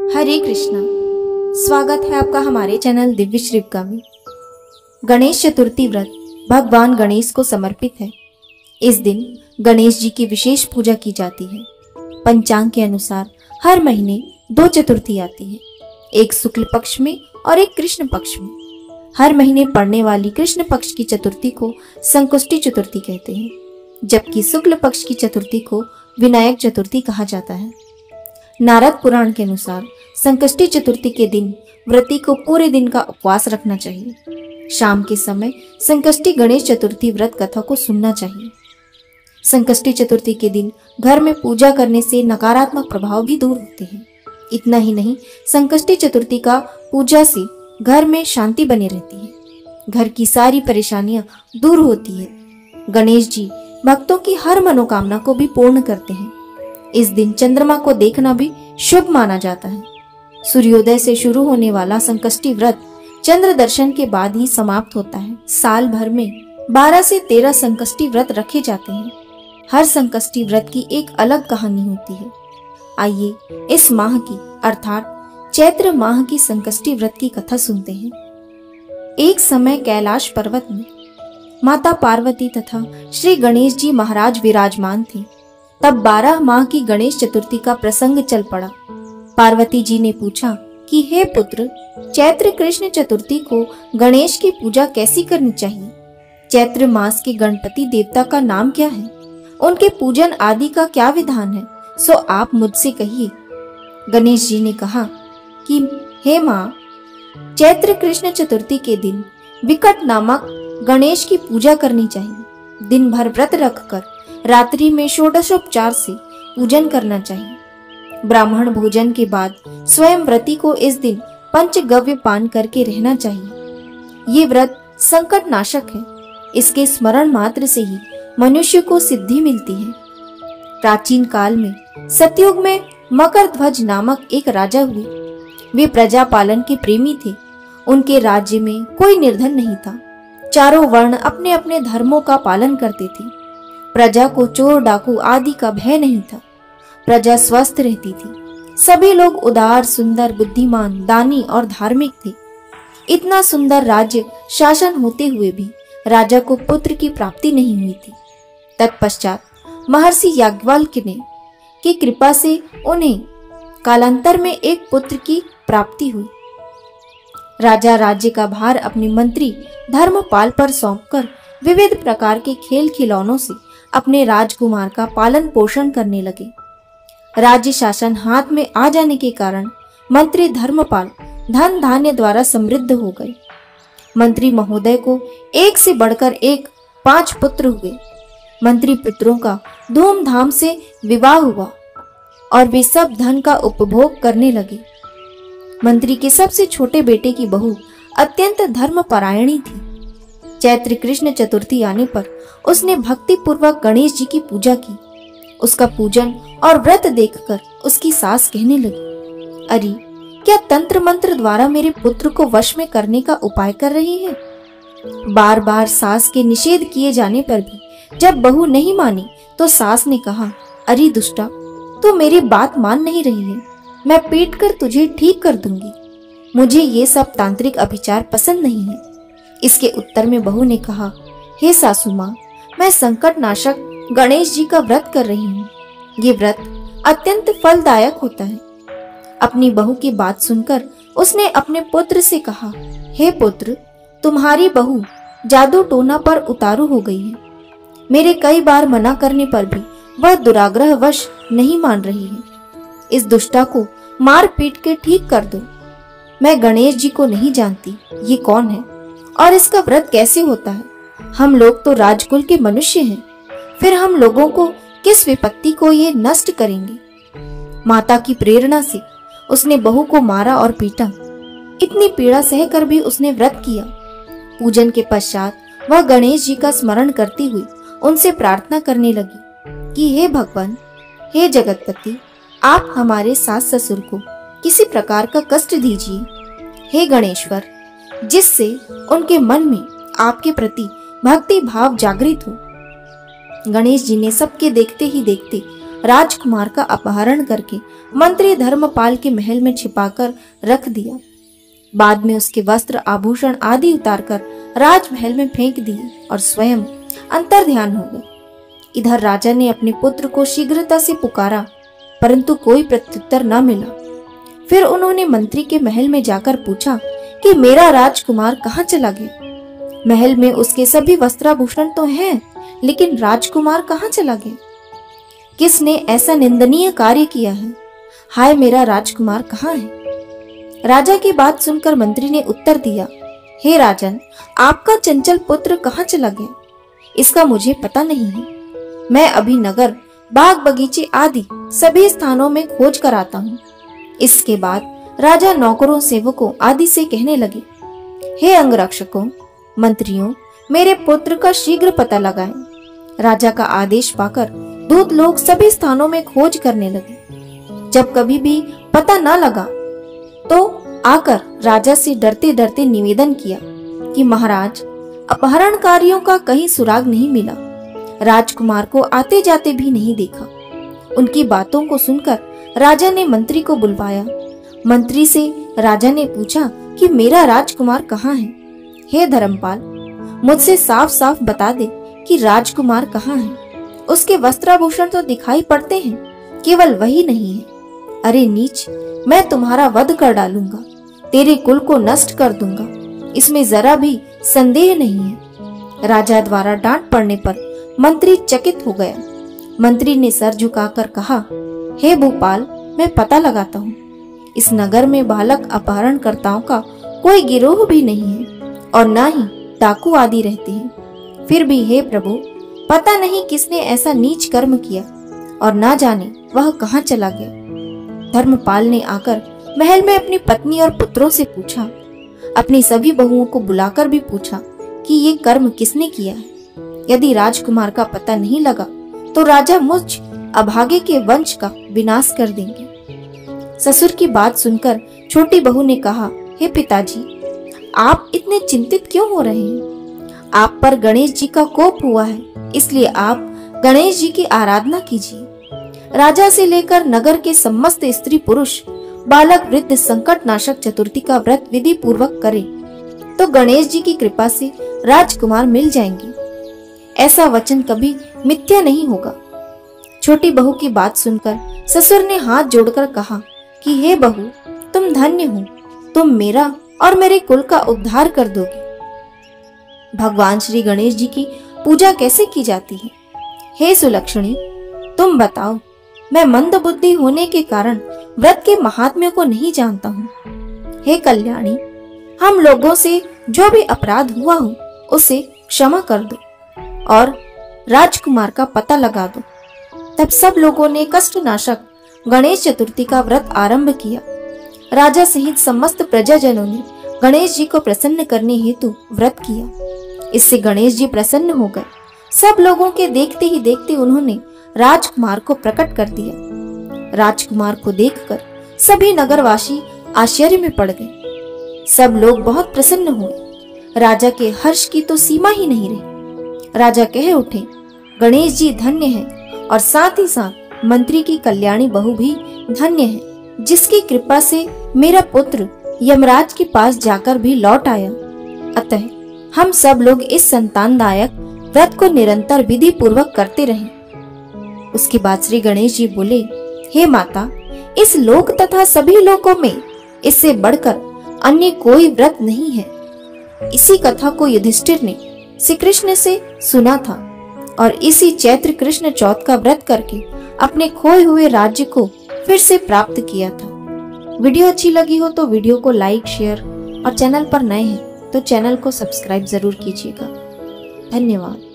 हरे कृष्णा। स्वागत है आपका हमारे चैनल दिव्य श्रीका में। गणेश चतुर्थी व्रत भगवान गणेश को समर्पित है। इस दिन गणेश जी की विशेष पूजा की जाती है। पंचांग के अनुसार हर महीने 2 चतुर्थी आती है, एक शुक्ल पक्ष में और एक कृष्ण पक्ष में। हर महीने पड़ने वाली कृष्ण पक्ष की चतुर्थी को संकष्टी चतुर्थी कहते हैं, जबकि शुक्ल पक्ष की चतुर्थी को विनायक चतुर्थी कहा जाता है। नारद पुराण के अनुसार संकष्टी चतुर्थी के दिन व्रती को पूरे दिन का उपवास रखना चाहिए। शाम के समय संकष्टी गणेश चतुर्थी व्रत कथा को सुनना चाहिए। संकष्टी चतुर्थी के दिन घर में पूजा करने से नकारात्मक प्रभाव भी दूर होते हैं। इतना ही नहीं, संकष्टी चतुर्थी का पूजा से घर में शांति बनी रहती है, घर की सारी परेशानियां दूर होती है। गणेश जी भक्तों की हर मनोकामना को भी पूर्ण करते हैं। इस दिन चंद्रमा को देखना भी शुभ माना जाता है। सूर्योदय से शुरू होने वाला संकष्टी व्रत चंद्र दर्शन के बाद ही समाप्त होता है। साल भर में 12 से 13 संकष्टी व्रत रखे जाते हैं। हर संकष्टी व्रत की एक अलग कहानी होती है। आइए इस माह की अर्थात चैत्र माह की संकष्टी व्रत की कथा सुनते हैं। एक समय कैलाश पर्वत में माता पार्वती तथा श्री गणेश जी महाराज विराजमान थे। तब 12 माह की गणेश चतुर्थी का प्रसंग चल पड़ा। पार्वती जी ने पूछा कि हे पुत्र, चैत्र कृष्ण चतुर्थी को गणेश की पूजा कैसी करनी चाहिए? चैत्र मास के गणपति देवता का नाम क्या है? उनके पूजन आदि का क्या विधान है? सो आप मुझसे कहिए। गणेश जी ने कहा कि हे माँ, चैत्र कृष्ण चतुर्थी के दिन विकट नामक गणेश की पूजा करनी चाहिए। दिन भर व्रत रखकर रात्रि में षोडशोपचार से पूजन करना चाहिए। ब्राह्मण भोजन के बाद स्वयं व्रती को इस दिन पंचगव्य पान करके रहना चाहिए। ये व्रत संकट नाशक है। इसके स्मरण मात्र से ही मनुष्य को सिद्धि मिलती है। प्राचीन काल में सतयुग में मकरध्वज नामक एक राजा हुए। वे प्रजा पालन के प्रेमी थे। उनके राज्य में कोई निर्धन नहीं था। चारों वर्ण अपने अपने धर्मों का पालन करते थे। प्रजा को चोर डाकू आदि का भय नहीं था। प्रजा स्वस्थ रहती थी। सभी लोग उदार, सुंदर, बुद्धिमान, दानी और धार्मिक थे। इतना सुंदर राज्य शासन होते हुए भी राजा को पुत्र की प्राप्ति नहीं हुई थी। तत्पश्चात महर्षि याज्ञवल्क्य ने की कृपा से उन्हें कालांतर में एक पुत्र की प्राप्ति हुई। राजा राज्य का भार अपने मंत्री धर्मपाल पर सौंपकर विविध प्रकार के खेल खिलौनों से अपने राजकुमार का पालन पोषण करने लगे। राज्य शासन हाथ में आ जाने के कारण मंत्री धर्मपाल धन धान्य द्वारा समृद्ध हो गए। मंत्री महोदय को एक से बढ़कर एक 5 पुत्र हुए। मंत्री पुत्रों का धूमधाम से विवाह हुआ और वे सब धन का उपभोग करने लगे। मंत्री के सबसे छोटे बेटे की बहू अत्यंत धर्मपरायणी थी। चैत्र कृष्ण चतुर्थी आने पर उसने भक्ति पूर्वक गणेश जी की पूजा की। उसका पूजन और व्रत देखकर उसकी सास कहने लगी, अरे क्या तंत्र मंत्र द्वारा मेरे पुत्र को वश में करने का उपाय कर रही है? बार बार सास के निषेध किए जाने पर भी जब बहू नहीं मानी तो सास ने कहा, अरे दुष्टा, तू मेरी बात मान नहीं रही है। मैं पीट कर तुझे ठीक कर दूंगी। मुझे ये सब तांत्रिक अभिचार पसंद नहीं है। इसके उत्तर में बहू ने कहा, हे सासू माँ, मैं संकट नाशक गणेश जी का व्रत कर रही हूँ। ये व्रत अत्यंत फलदायक होता है। अपनी बहू की बात सुनकर उसने अपने पुत्र से कहा, हे पुत्र, तुम्हारी बहू जादू टोना पर उतारू हो गई है। मेरे कई बार मना करने पर भी वह दुराग्रहवश नहीं मान रही है। इस दुष्टा को मार पीट के ठीक कर दो। मैं गणेश जी को नहीं जानती, ये कौन है और इसका व्रत कैसे होता है? हम लोग तो राजकुल के मनुष्य हैं, फिर हम लोगों को किस विपत्ति को ये नष्ट करेंगे? माता की प्रेरणा से उसने बहू को मारा और पीटा। इतनी पीड़ा सहकर भी उसने व्रत किया। पूजन के पश्चात वह गणेश जी का स्मरण करती हुई उनसे प्रार्थना करने लगी कि हे भगवान, हे जगतपति, आप हमारे सास ससुर को किसी प्रकार का कष्ट दीजिए। हे गणेश्वर, जिससे उनके मन में आपके प्रति भक्ति भाव जागृत हो। गणेश जी ने सबके देखते ही देखते राजकुमार का अपहरण करके मंत्री धर्मपाल के महल में छिपाकर रख दिया। बाद में उसके वस्त्र आभूषण आदि उतारकर राजमहल में फेंक दिए और स्वयं अंतर्ध्यान हो गए। इधर राजा ने अपने पुत्र को शीघ्रता से पुकारा, परंतु कोई प्रत्युत्तर न मिला। फिर उन्होंने मंत्री के महल में जाकर पूछा कि मेरा राजकुमार कहाँ चला गया? महल में उसके सभी वस्त्राभूषण तो हैं, लेकिन राजकुमार कहाँ चला गया? किसने ऐसा निंदनीय कार्य किया है? हाय, मेरा राजकुमार कहाँ है? राजा की बात सुनकर मंत्री ने उत्तर दिया, हे राजन, आपका चंचल पुत्र कहाँ चला गया, इसका मुझे पता नहीं है। मैं अभी नगर, बाग बगीचे आदि सभी स्थानों में खोज कर आता हूँ। इसके बाद राजा नौकरों, सेवकों आदि से कहने लगे, हे अंगरक्षकों, मंत्रियों, मेरे पुत्र का शीघ्र पता लगाएं। राजा का आदेश पाकर दूत लोग सभी स्थानों में खोज करने लगे। जब कभी भी पता न लगा तो आकर राजा से डरते डरते निवेदन किया कि महाराज, अपहरणकारियों का कहीं सुराग नहीं मिला। राजकुमार को आते जाते भी नहीं देखा। उनकी बातों को सुनकर राजा ने मंत्री को बुलवाया। मंत्री से राजा ने पूछा कि मेरा राजकुमार कहाँ है? हे धर्मपाल, मुझसे साफ साफ बता दे कि राजकुमार कहाँ है। उसके वस्त्राभूषण तो दिखाई पड़ते हैं, केवल वही नहीं है। अरे नीच, मैं तुम्हारा वध कर डालूंगा, तेरे कुल को नष्ट कर दूंगा, इसमें जरा भी संदेह नहीं है। राजा द्वारा डांट पड़ने पर मंत्री चकित हो गया। मंत्री ने सर झुकाकर कहा, हे भूपाल, मैं पता लगाता हूँ। इस नगर में बालक अपहरणकर्ताओं का कोई गिरोह भी नहीं है और न ही डाकू आदि रहते हैं। फिर भी हे प्रभु, पता नहीं किसने ऐसा नीच कर्म किया और ना जाने वह कहाँ चला गया। धर्मपाल ने आकर महल में अपनी पत्नी और पुत्रों से पूछा, अपनी सभी बहुओं को बुलाकर भी पूछा कि ये कर्म किसने किया है। यदि राजकुमार का पता नहीं लगा तो राजा मुझ अभागे के वंश का विनाश कर देंगे। ससुर की बात सुनकर छोटी बहू ने कहा, हे पिताजी, आप इतने चिंतित क्यों हो रहे हैं? आप पर गणेश जी का कोप हुआ है, इसलिए आप गणेश जी की आराधना कीजिए। राजा से लेकर नगर के समस्त स्त्री पुरुष, बालक वृद्ध संकट नाशक चतुर्थी का व्रत विधि पूर्वक करें तो गणेश जी की कृपा से राजकुमार मिल जाएंगे। ऐसा वचन कभी मिथ्या नहीं होगा। छोटी बहू की बात सुनकर ससुर ने हाथ जोड़कर कहा कि हे बहू, तुम धन्य हो, तुम मेरा और मेरे कुल का उद्धार कर दोगे। भगवान श्री गणेश जी की पूजा कैसे की जाती है? हे सुलक्षणी, तुम बताओ। मैं मंद बुद्धि होने के कारण व्रत के महात्म्य को नहीं जानता हूँ। हे कल्याणी, हम लोगों से जो भी अपराध हुआ हो उसे क्षमा कर दो और राजकुमार का पता लगा दो। तब सब लोगों ने कष्टनाशक गणेश चतुर्थी का व्रत आरंभ किया। राजा सहित समस्त प्रजाजनों ने गणेश जी को प्रसन्न करने हेतु व्रत किया। इससे गणेश जी प्रसन्न हो गए। सब लोगों के देखते ही देखते उन्होंने राजकुमार को प्रकट कर दिया। राजकुमार को देखकर सभी नगरवासी आश्चर्य में पड़ गए। सब लोग बहुत प्रसन्न हुए। राजा के हर्ष की तो सीमा ही नहीं रही। राजा कह उठे, गणेश जी धन्य है और साथ ही साथ मंत्री की कल्याणी बहू भी धन्य है, जिसकी कृपा से मेरा पुत्र यमराज के पास जाकर भी लौट आया। अतः हम सब लोग इस संतानदायक व्रत को निरंतर विधि पूर्वक करते रहें। उसके बाद श्री गणेश जी बोले, हे माता, इस लोक तथा सभी लोकों में इससे बढ़कर अन्य कोई व्रत नहीं है। इसी कथा को युधिष्ठिर ने श्री कृष्ण से सुना था और इसी चैत्र कृष्ण चौथ का व्रत करके अपने खोए हुए राज्य को फिर से प्राप्त किया था। वीडियो अच्छी लगी हो तो वीडियो को लाइक, शेयर और चैनल पर नए हैं तो चैनल को सब्सक्राइब जरूर कीजिएगा। धन्यवाद।